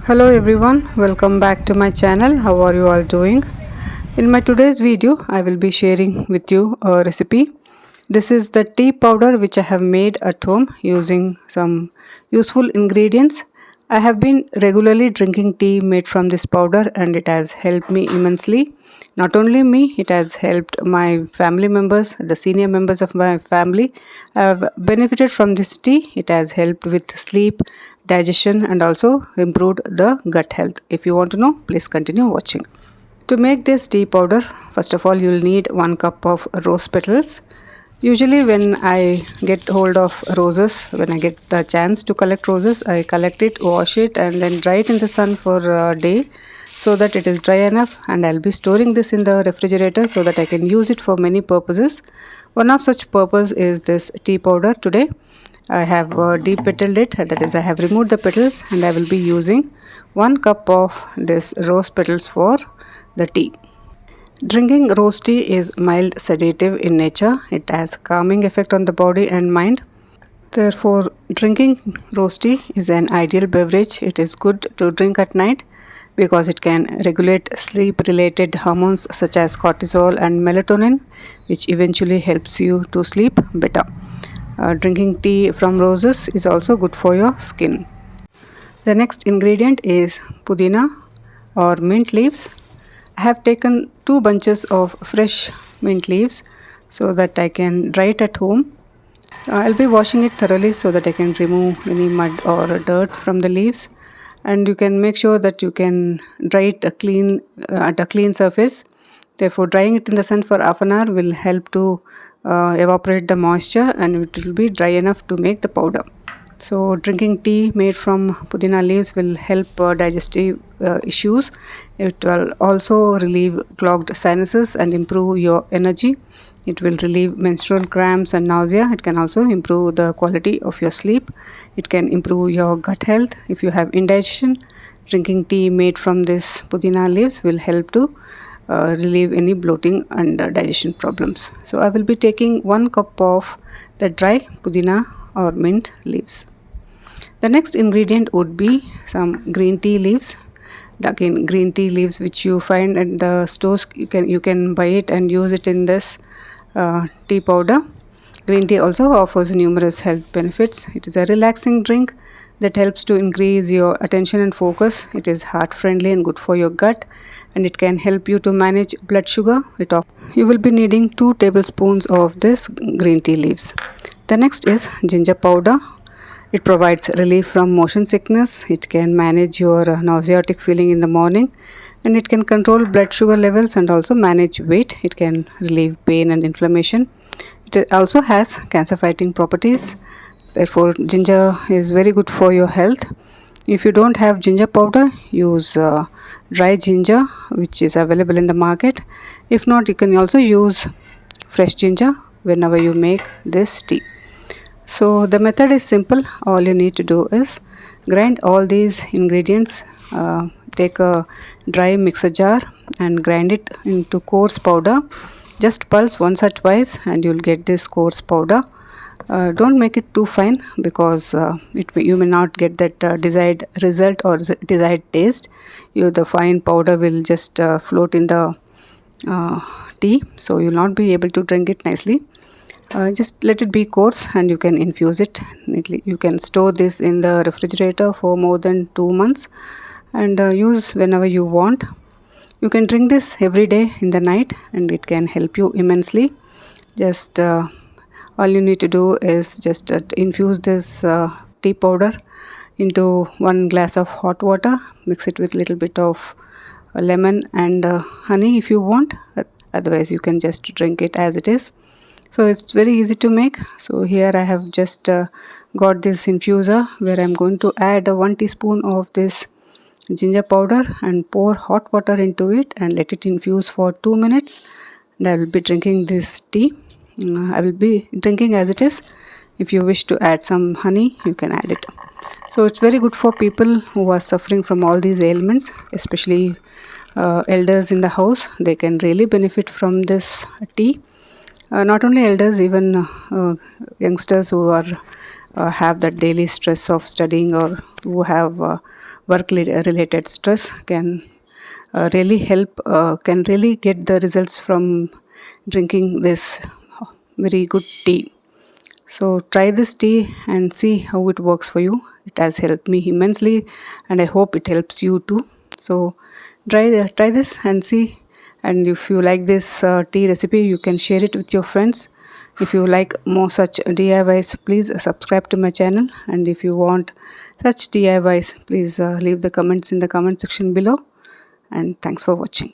Hello everyone, welcome back to my channel. How are you all doing? In my today's video, I will be sharing with you a recipe. This is the tea powder which I have made at home using some useful ingredients. I have been regularly drinking tea made from this powder and it has helped me immensely. Not only me, it has helped my family members, the senior members of my family have benefited from this tea. It has helped with sleep, digestion and also improved the gut health. If you want to know, please continue watching. To make this tea powder, first of all you will need 1 cup of rose petals. Usually when I get hold of roses, when I get the chance to collect roses, I collect it, wash it and then dry it in the sun for a day so that it is dry enough, and I'll be storing this in the refrigerator so that I can use it for many purposes. One of such purpose is this tea powder. Today I have depetaled it, that is I have removed the petals, and I will be using 1 cup of this rose petals for the tea. Drinking rose tea is mild sedative in nature. It has calming effect on the body and mind. Therefore, drinking rose tea is an ideal beverage. It is good to drink at night because it can regulate sleep-related hormones such as cortisol and melatonin, which eventually helps you to sleep better. Drinking tea from roses is also good for your skin. The next ingredient is pudina or mint leaves. I have taken 2 bunches of fresh mint leaves so that I can dry it at home. I'll be washing it thoroughly so that I can remove any mud or dirt from the leaves, and you can make sure that you can dry it at a clean surface. Therefore, drying it in the sun for half an hour will help to evaporate the moisture and it will be dry enough to make the powder. So drinking tea made from pudina leaves will help digestive issues. It will also relieve clogged sinuses and improve your energy. It will relieve menstrual cramps and nausea. It can also improve the quality of your sleep. It can improve your gut health. If you have indigestion, drinking tea made from this pudina leaves will help to relieve any bloating and digestion problems. So I will be taking 1 cup of the dry pudina or mint leaves. The next ingredient would be some green tea leaves. Again, green tea leaves which you find at the stores, you can buy it and use it in this tea powder. Green tea also offers numerous health benefits. It is a relaxing drink that helps to increase your attention and focus. It is heart friendly and good for your gut, and it can help you to manage blood sugar. You will be needing 2 tablespoons of this green tea leaves. The next is ginger powder. It provides relief from motion sickness. It can manage your nauseatic feeling in the morning, and it can control blood sugar levels and also manage weight. It can relieve pain and inflammation. It also has cancer fighting properties. Therefore, ginger is very good for your health. If you don't have ginger powder, use dry ginger which is available in the market. If not, you can also use fresh ginger whenever you make this tea. So the method is simple. All you need to do is grind all these ingredients. Take a dry mixer jar and grind it into coarse powder. Just pulse once or twice and you'll get this coarse powder. Don't make it too fine because you may not get that desired result or desired taste. The fine powder will just float in the tea, so you'll not be able to drink it nicely. Just let it be coarse and you can infuse it neatly. You can store this in the refrigerator for more than 2 months and use whenever you want. You can drink this every day in the night and it can help you immensely. Just all you need to do is just infuse this tea powder into 1 glass of hot water. Mix it with little bit of lemon and honey if you want. Otherwise you can just drink it as it is. So it's very easy to make. So here I have just got this infuser where I'm going to add 1 teaspoon of this ginger powder and pour hot water into it and let it infuse for 2 minutes, and I will be drinking this tea. I will be drinking as it is. If you wish to add some honey, you can add it. So it's very good for people who are suffering from all these ailments, especially elders in the house. They can really benefit from this tea. Not only elders, even youngsters who are have that daily stress of studying, or who have related stress, can really help, can really get the results from drinking this very good tea. So try this tea and see how it works for you. It has helped me immensely, and I hope it helps you too. So try this and see. And if you like this tea recipe, you can share it with your friends. If you like more such DIYs, please subscribe to my channel. And if you want such DIYs, please leave the comments in the comment section below. And thanks for watching.